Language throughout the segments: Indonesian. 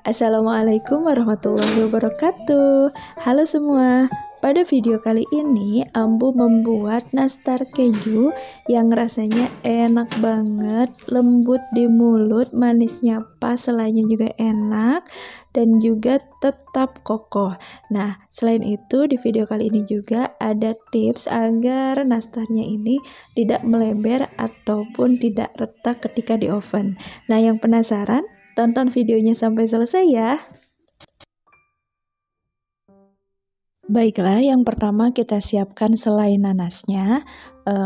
Assalamualaikum warahmatullahi wabarakatuh. Halo semua. Pada video kali ini Ambu membuat nastar keju yang rasanya enak banget, lembut di mulut, manisnya pas, selainya juga enak dan juga tetap kokoh. Nah, selain itu di video kali ini juga ada tips agar nastarnya ini tidak meleber ataupun tidak retak ketika di oven. Nah, yang penasaran? Tonton videonya sampai selesai ya. Baiklah, yang pertama kita siapkan selai nanasnya.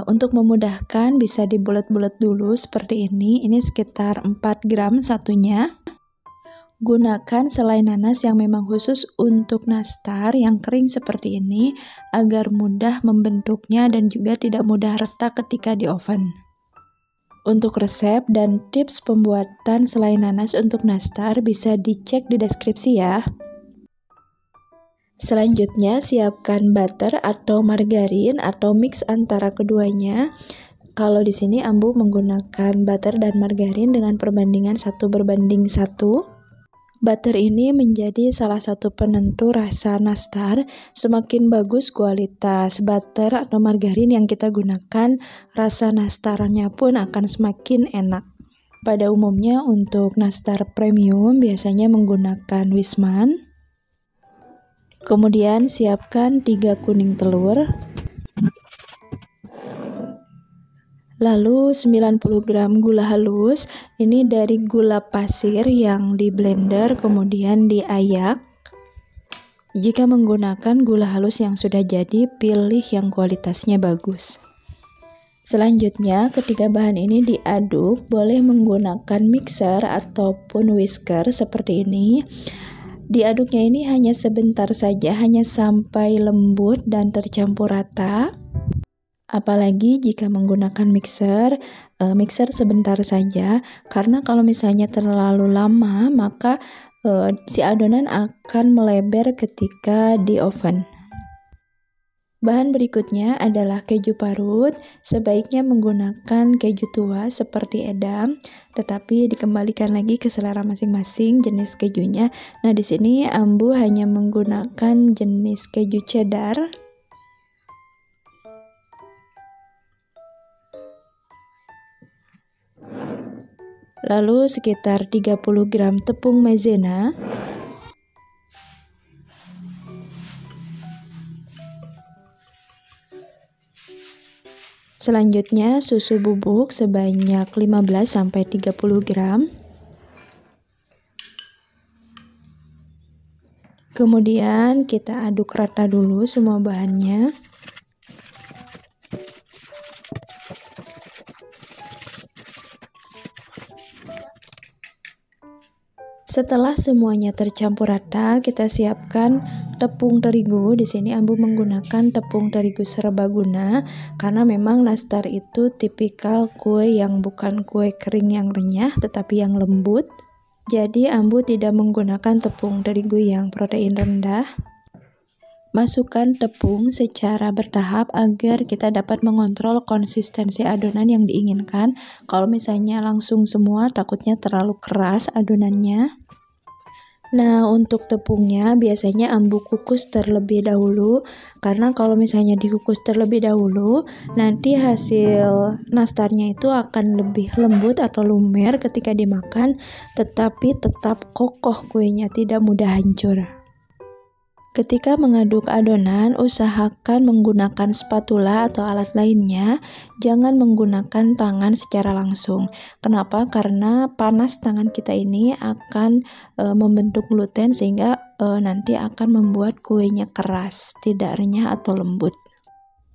Untuk memudahkan bisa dibulet-bulet dulu seperti ini. Ini sekitar 4 gram satunya. Gunakan selai nanas yang memang khusus untuk nastar yang kering seperti ini agar mudah membentuknya dan juga tidak mudah retak ketika di oven. Untuk resep dan tips pembuatan selai nanas untuk nastar bisa dicek di deskripsi ya. Selanjutnya siapkan butter atau margarin atau mix antara keduanya. Kalau di sini Ambu menggunakan butter dan margarin dengan perbandingan 1:1. Butter ini menjadi salah satu penentu rasa nastar. Semakin bagus kualitas butter atau margarin yang kita gunakan, rasa nastarnya pun akan semakin enak. Pada umumnya untuk nastar premium biasanya menggunakan Wisman. Kemudian siapkan 3 kuning telur. Lalu 90 gram gula halus, ini dari gula pasir yang di blender kemudian diayak. Jika menggunakan gula halus yang sudah jadi, pilih yang kualitasnya bagus. Selanjutnya, ketiga bahan ini diaduk, boleh menggunakan mixer ataupun whisker seperti ini. Diaduknya ini hanya sebentar saja, hanya sampai lembut dan tercampur rata. Apalagi jika menggunakan mixer sebentar saja, karena kalau misalnya terlalu lama maka si adonan akan meleber ketika di oven. Bahan berikutnya adalah keju parut. Sebaiknya menggunakan keju tua seperti Edam, tetapi dikembalikan lagi ke selera masing-masing jenis kejunya. Nah, di sini Ambu hanya menggunakan jenis keju cheddar. Lalu sekitar 30 gram tepung maizena. Selanjutnya susu bubuk sebanyak 15-30 gram. Kemudian kita aduk rata dulu semua bahannya. Setelah semuanya tercampur rata, kita siapkan tepung terigu. Di sini Ambu menggunakan tepung terigu serbaguna karena memang nastar itu tipikal kue yang bukan kue kering yang renyah tetapi yang lembut. Jadi Ambu tidak menggunakan tepung terigu yang protein rendah. Masukkan tepung secara bertahap agar kita dapat mengontrol konsistensi adonan yang diinginkan. Kalau misalnya langsung semua takutnya terlalu keras adonannya. Nah, untuk tepungnya biasanya Ambu kukus terlebih dahulu, karena kalau misalnya dikukus terlebih dahulu nanti hasil nastarnya itu akan lebih lembut atau lumer ketika dimakan, tetapi tetap kokoh kuenya, tidak mudah hancur. Ketika mengaduk adonan, usahakan menggunakan spatula atau alat lainnya, jangan menggunakan tangan secara langsung. Kenapa? Karena panas tangan kita ini akan membentuk gluten sehingga nanti akan membuat kuenya keras, tidak renyah atau lembut.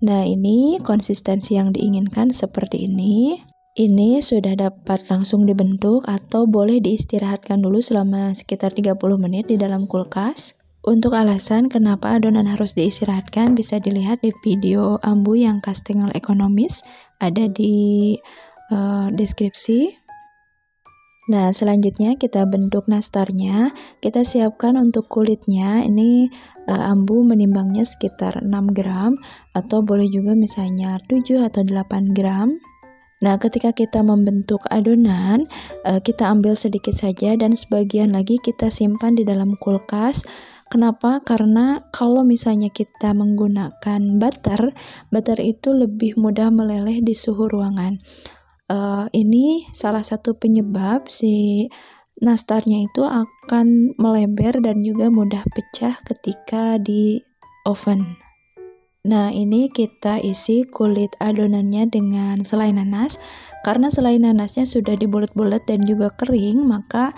Nah, ini konsistensi yang diinginkan seperti ini. Ini sudah dapat langsung dibentuk atau boleh diistirahatkan dulu selama sekitar 30 menit di dalam kulkas. Untuk alasan kenapa adonan harus diistirahatkan bisa dilihat di video Ambu yang Kastengel Ekonomis, ada di deskripsi. Nah, selanjutnya kita bentuk nastarnya. Kita siapkan untuk kulitnya. Ini Ambu menimbangnya sekitar 6 gram atau boleh juga misalnya 7 atau 8 gram. Nah, ketika kita membentuk adonan, kita ambil sedikit saja dan sebagian lagi kita simpan di dalam kulkas. Kenapa? Karena kalau misalnya kita menggunakan butter itu lebih mudah meleleh di suhu ruangan. Ini salah satu penyebab si nastarnya itu akan melebar dan juga mudah pecah ketika di oven. Nah, ini kita isi kulit adonannya dengan selai nanas. Karena selai nanasnya sudah dibulet-bulet dan juga kering, maka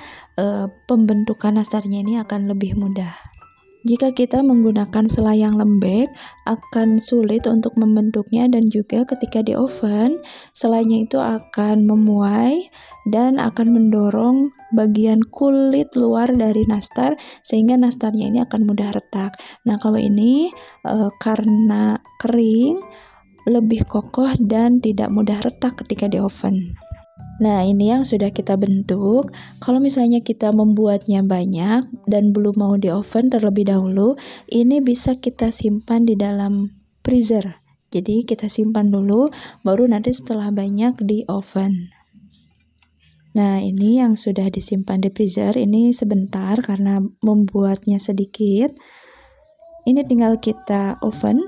pembentukan nastarnya ini akan lebih mudah. Jika kita menggunakan selai yang lembek, akan sulit untuk membentuknya dan juga ketika di oven, selainya itu akan memuai dan akan mendorong bagian kulit luar dari nastar sehingga nastarnya ini akan mudah retak. Nah, kalau ini karena kering, lebih kokoh dan tidak mudah retak ketika di oven. Nah, ini yang sudah kita bentuk. Kalau misalnya kita membuatnya banyak dan belum mau di oven terlebih dahulu, ini bisa kita simpan di dalam freezer. Jadi kita simpan dulu, baru nanti setelah banyak di oven. Nah, ini yang sudah disimpan di freezer, ini sebentar karena membuatnya sedikit. Ini tinggal kita oven.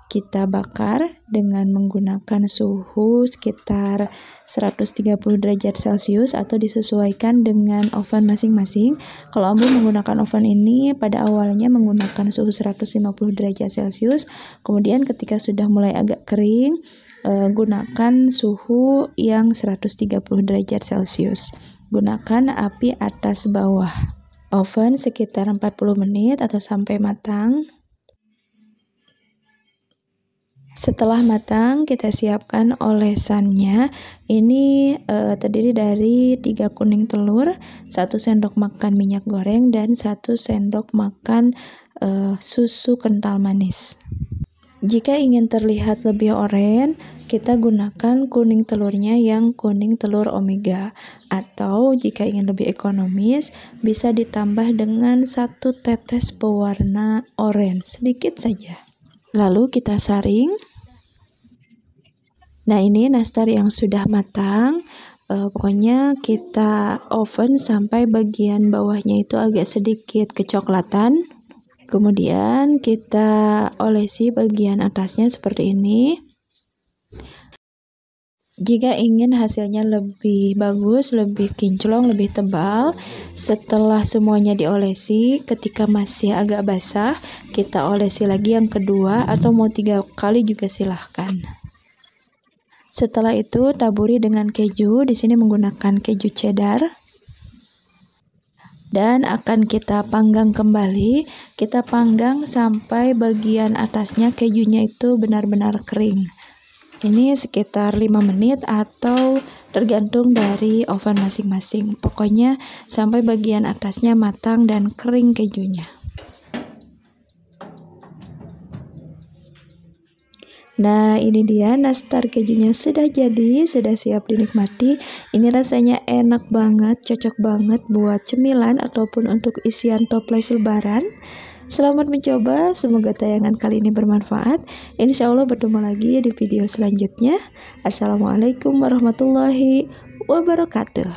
Kita bakar dengan menggunakan suhu sekitar 130 derajat Celcius atau disesuaikan dengan oven masing-masing. Kalau Ambu menggunakan oven ini pada awalnya menggunakan suhu 150 derajat Celcius, kemudian ketika sudah mulai agak kering, gunakan suhu yang 130 derajat Celcius. Gunakan api atas bawah. Oven sekitar 40 menit atau sampai matang. Setelah matang, kita siapkan olesannya. Ini terdiri dari 3 kuning telur, 1 sendok makan minyak goreng, dan 1 sendok makan susu kental manis. Jika ingin terlihat lebih oranye, kita gunakan kuning telurnya yang kuning telur omega. Atau jika ingin lebih ekonomis, bisa ditambah dengan 1 tetes pewarna oranye, sedikit saja. Lalu kita saring. Nah, ini nastar yang sudah matang. Pokoknya kita oven sampai bagian bawahnya itu agak sedikit kecoklatan. Kemudian kita olesi bagian atasnya seperti ini. Jika ingin hasilnya lebih bagus, lebih kinclong, lebih tebal, setelah semuanya diolesi, ketika masih agak basah, kita olesi lagi yang kedua atau mau 3 kali juga silahkan. Setelah itu taburi dengan keju. Di sini menggunakan keju cheddar. Dan akan kita panggang kembali. Kita panggang sampai bagian atasnya kejunya itu benar-benar kering. Ini sekitar 5 menit atau tergantung dari oven masing-masing. Pokoknya sampai bagian atasnya matang dan kering kejunya. Nah, ini dia nastar kejunya sudah jadi, sudah siap dinikmati. Ini rasanya enak banget, cocok banget buat cemilan ataupun untuk isian toples lebaran. Selamat mencoba, semoga tayangan kali ini bermanfaat. Insya Allah bertemu lagi di video selanjutnya. Assalamualaikum warahmatullahi wabarakatuh.